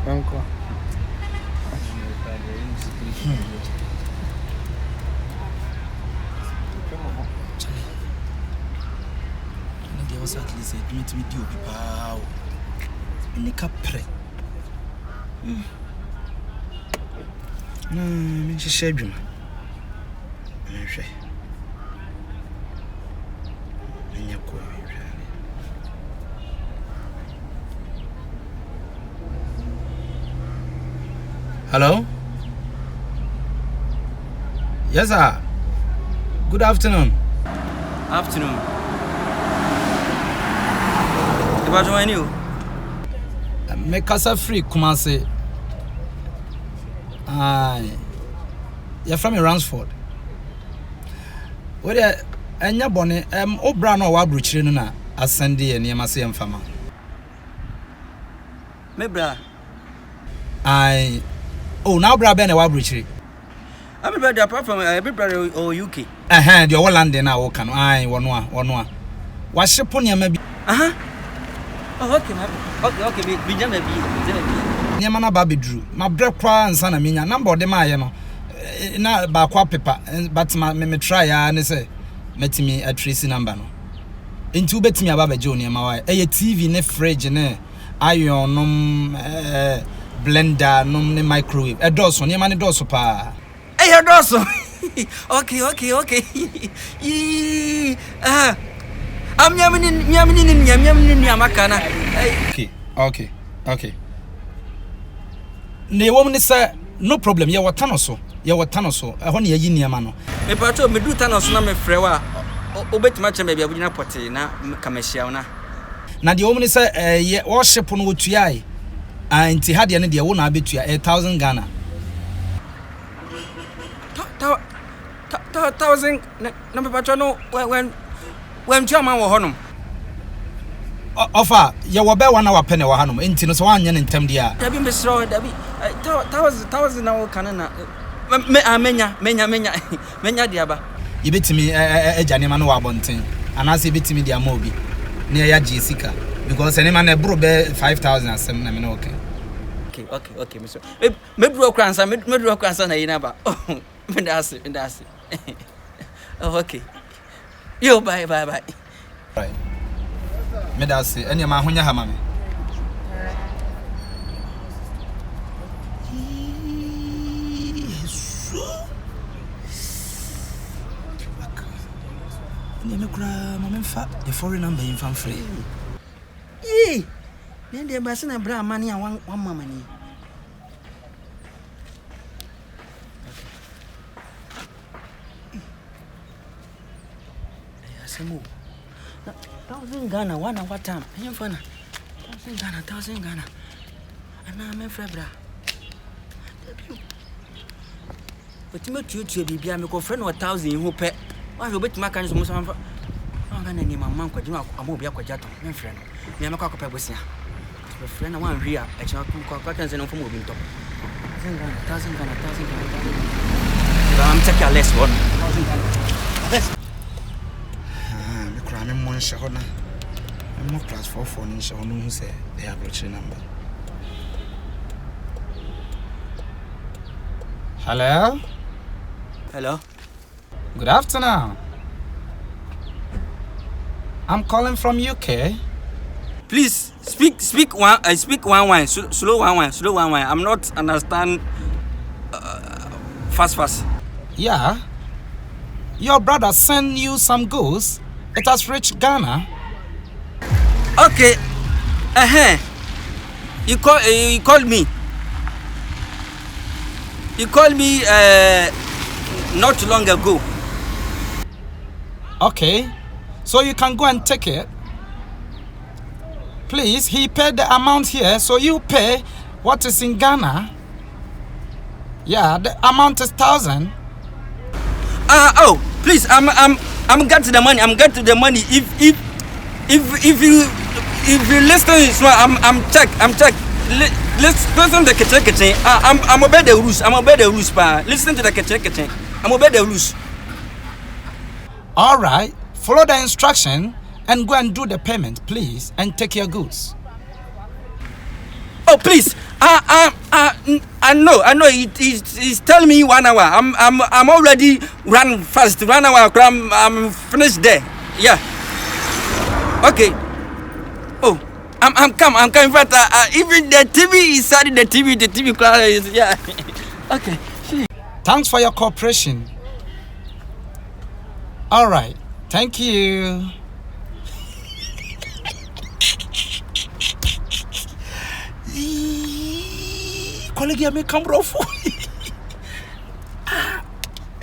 Uncle. Was at least a meet with you, Papa. In the capre. No, she said, you. Hello? Yes, sir. Good afternoon. Afternoon. About when you make us a free Kumasi. You're from Ransford. Where and your bonnet, O'Brien or Wabruchina, as Sandy and Yamasi and Fama. Mebra. Oh, now Braben and Wabruchi. I'm a brother apart from every brother or UK. Your London now can one. What's your pony maybe? Oh, okay, be Jamabi. Yamana Baby Drew. My breakfast and son, I mean, a number of them I know. Not about paper, but my try and say, met me a tracy number. Into bet me about a junior, my wife. A TV, ne fridge, ne iron, blender, no microwave. A dozen, your money does pa. Hey, a dozen. Okay. I'm yamakana. Okay. Ne woman say no problem. You were tanoso. I want ye niamano. Me pato me do tanoso na me frewa. Obet match baby abudina pote na kameshia na. Na the woman say ye worship no tuai. Anti had ye ne de wona abetua 1,000 Ghana. 1,000 na me pato no when chairman wo honom. Offer you were one hour penny or hanum, into so one yen in term dear. Debbie Miss Roy, Debbie, 1,000 now canana. Menya diaba. You bet me a Janiman Wabontin, and as you bet me the Amobi near Jessica, because any man a brobe 5,000 and 7 okay. Okay, Mister. Maybe grandson, maybe grandson, I never. Oh, Mendasi. Oh, okay. Yo, bye. Right. Medasi, any man who you have, mammy. The foreign number in fan free. Yee, then the ambassador bra money and one money. Move. 1,000 Ghana, 1 hour time. I am fun. 1,000 Ghana. And I'm a febra. But you make you be a make friend 1,000 who pay. Why you bet my kind of some. I'm going to name my mom. I won't be a quadrato. My friend. Me, I'm a cock of a friend. I want here. I shall come back and send for moving top. 1,000 Ghana. I'm taking a less one. 1,000 Ghana. Less. I'm one shahona. I'm not class 4 in Shahonu who say they have a number. Hello. Good afternoon. I'm calling from UK. Please speak one. I speak one. Slow one. I'm not understand. Fast. Yeah. Your brother sent you some goods. It has reached Ghana. Okay. You called me. You called me not long ago. Okay. So you can go and take it. Please, he paid the amount here, so you pay what is in Ghana. Yeah, the amount is 1,000. Please, I'm getting the money. If you listen, so I'm check. Listen to the kitchen. I'm obey the rules. Pa. Listen to the kitchen. I'm obey the rules. All right, follow the instruction and go and do the payment, please, and take your goods. Oh, please, I know. He's telling me 1 hour. I'm already run fast. 1 hour. I'm finished there. Yeah. Okay. Oh, I'm come. In fact, even the TV is starting. The TV class is yeah. Okay. Thanks for your cooperation. All right. Thank you. Colleague, I may come rough.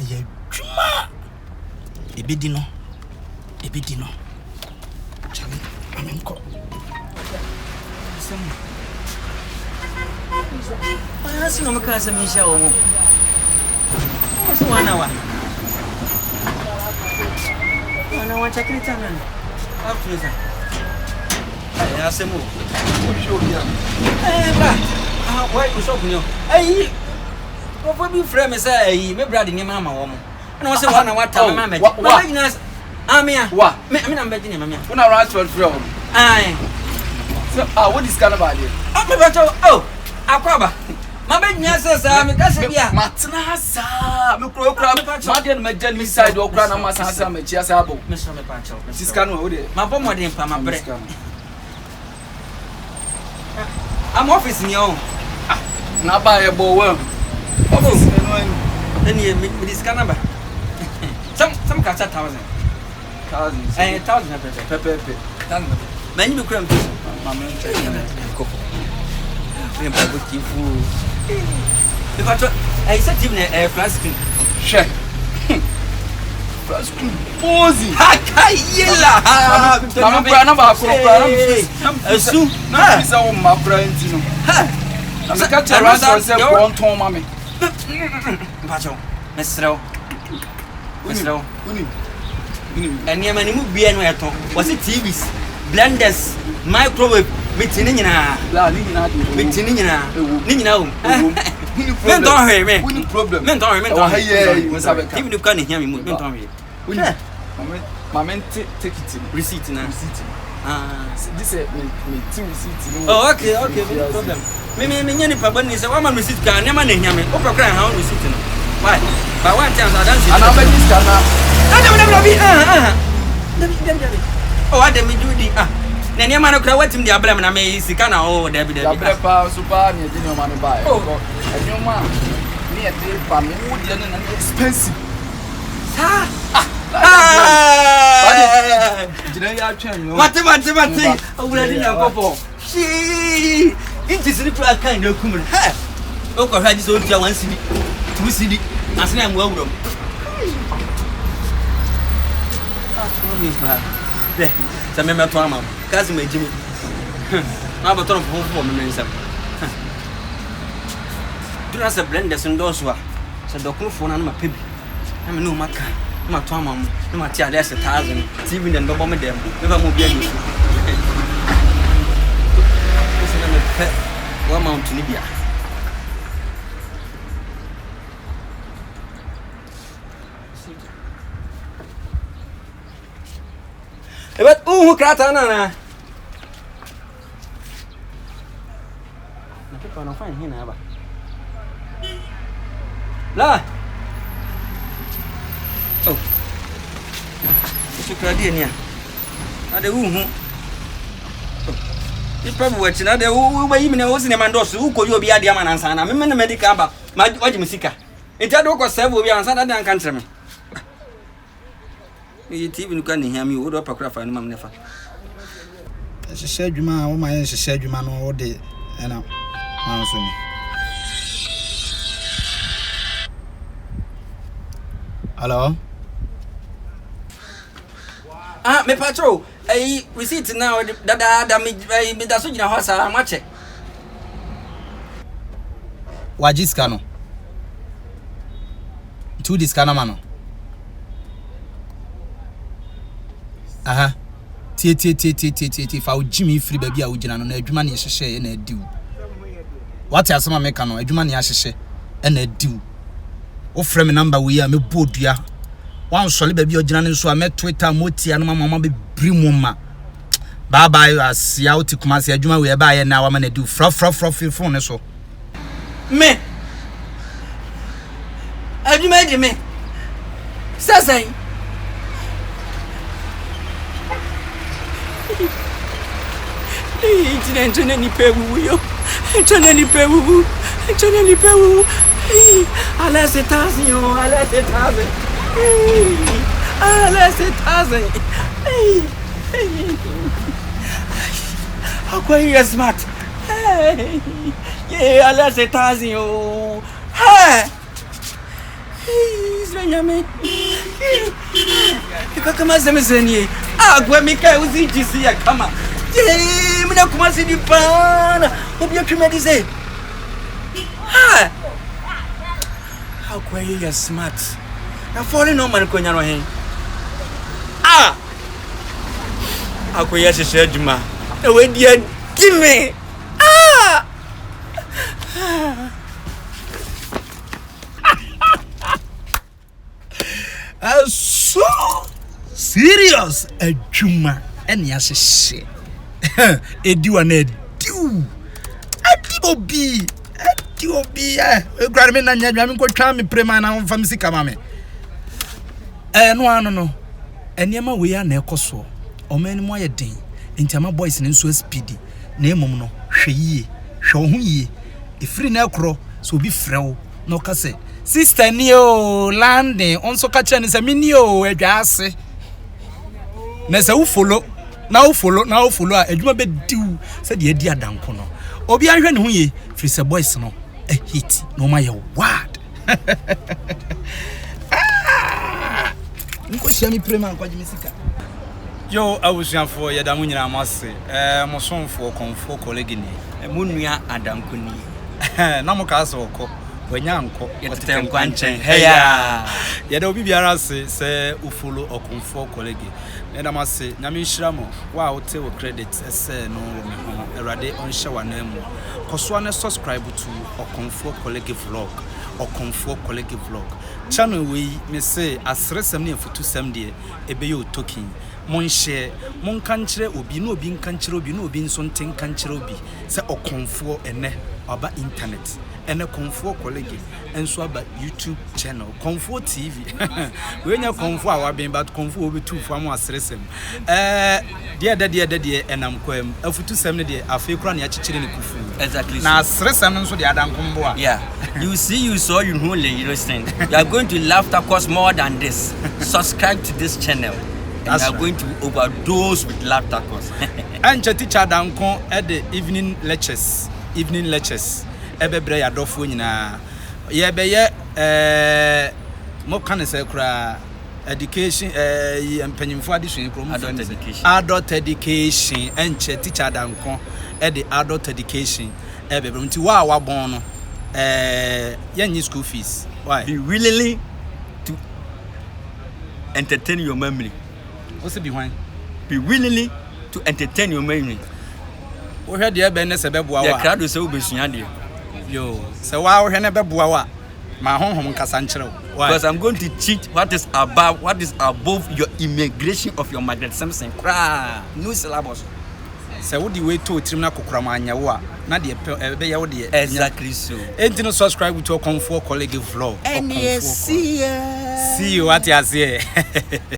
Yeah, Juma. Ebidino. Charlie, I'm in call. I see no more class. I'm in shower. What's 1 hour? 1 hour. Check it out, man. How to listen? I say more. Hey, bro. Why you so good? Hey, what be frame say? Me brother ni mama wo mo. Na wose 1 hour time mama. What? Amia. What? Me am begging you, mama. Una transfer free. Aye. So, what is kind of idea? Me beto. Oh, akwaba. Ma be nya sesa me ka se bia. Matna sa. Me kro ma dey na jan me side okra na ma sa me chia sa abo. Me so me pa chao. Siska no wo dey. Ma bo mo dey pa ma bre. I'm office ni on. Na ba ye bo well. Office no any. Then you me this can number. Some catch 1,000. 1,000. 1,000 pepe. 1,000. Man you cram. Mama check. We am go kifu. Because I said him a flash screen. Check. Flash screen. Bozi. Hakayela. Mama bra na ba kro kra. Asu. Na bisa wo ma bra ntino. I'm a catch a ransom say one ton mommy. Pacho. Mesro. Uni. And your money move be anywhere. Was it TVs, blenders, microwave, meeting in a meeting in a men don't hear me. What problem? Men don't hear me. Even you can't hear me. Men don't hear me. Mama take it. Receipt now. This is me two receipt. Oh, okay, no problem. Me any problem is one man receipt can never hear me. Open cry how receipt. Why? But one time I dance. And I'm this can oh, I didn't do the then your man of what him the ablam and I may see can oh Debbie super near dinner money buy. Oh, and your man near the family wood and expensive. What? Oh, go for. She it is the kind of woman. Oh, I just only 1 CD, 2 CD. As I am well room. There, some member to Mama, cousin my Jimmy. How about on for me? Do us a blenders and those who are so the crew for my pib. I'm no maca, my Tom, no matter less 1,000, even the double them, never move any. One mount to Libya. But who crata na? Na pepa no fine here na ba. La. Oh. Su kradi ni a. Na de hu. Ni pabu wachi na de hu ba yimi na wo si ne mandoso hu koyi obi ade ama nansa na me na medical ba. Ma waji musika. Enti ade ko save obi ansa na de anka ntre me. You TV you can hear me. What up, Craft and Mam Nefa? She said, you man, oh my, she said, you man, all day. And I'm answering. Hello? Me patrol. We see it now. That that's what you know. I'm watching. Wajiscano. 2 discana mano. Aha. Tie fa Jimmy free baby a ugina no na adwuma ne yehye na adiu. What asema meka no adwuma ne yehye na adiu. Wo frame number we a me bodua. Wan sole baby ugina ne so a me Twitter motia no mama be brimu ma. Bye bye asia uti kuma se adwuma we ba ye na wa ma na adiu. Fro phone ne so. Me. Have you made me? Sasay. Ni pewu yo. Ni pewu. Ni pewu. Ala se tazio, ala se taze. Ala se taze. How quite you smart. Yeah, ala se tazio. Ha. Isranyame. Kama semeseni. Agwa mika uzijisi ya kama. Yeah, mina kumasi di pana. Obi atwema di say. Ha. How quite you smart. Na falling on man konya no hen. Ah. How quite you share juma. Na we dia give me. Ah. So serious adwuma ene ahye edi wa na edi obi egware me na nya adwuma me nkotwa me prema na mfa misika ma me no ano no enema we ya na ekoso omani mo aye den ntama boys ne nso speedy na emom no hwe ho yie efiri na ekro so obi frew no ka se sister ni o landing onso ka kire ni se mini o adwa ase na se wo follow a adwuma be diu se de adi adanko no obi anhwe ne ho ye free se boys no a hit no ma ye word nko shia mi prema kwa jimisika yo awusuafo yeda mu nyina amase mo sonfo Komfo College ni Mu nua Adanko ni. na mo ka so ko wanyanko Yete nkwanchen heya. Yeda obi biara se ufolo Komfo College. Ena mase nyame nhira mo wa wote wo credit ese no me ho erade onhye wanamu koso na subscribe to Komfo College vlog Komfo College vlog channel we me say asresem ne afutusem de ebe yo talking mon share mon kanchire obi no obi nkanchire obi no obi nso nten kanchire obi se Komfo ene aba internet ene Komfo College enso aba YouTube channel Komfo TV we nya Komfo awa ben but Komfo obi tu fo am asresem de enam kwam afutusem ne de afi kura ne achichire ne kufu Exactly. na asresem nso de adanko mbo a Yeah. You saw you know listen. You are going to laughter course more than this. Subscribe to this channel. And you are going to overdose with laughter course. Anche teacher Adanko at the evening lectures. Ebebre ya dofo nyina. Ye be ye mo kan se kura education empanyimfo adisuen krom adult education anche teacher Adanko at the adult education ebebre nti wa bon no yenyi school fees. Why? Be willing to entertain your memory. What's it behind? Be willing to entertain your memory. We heard the ben se beboa wa. The crowd will say obesua de. Yo, so wa we ne beboa wa. Ma honhom kasa nkyerɛ. Because I'm going to teach what is above your immigration of your Margaret Simpson. New syllabus. So what the way to trim na kokora ma anya wo a na de be ye wo de. Exactly so. Enti no subscribe to Komfo College vlog. And see you what you say.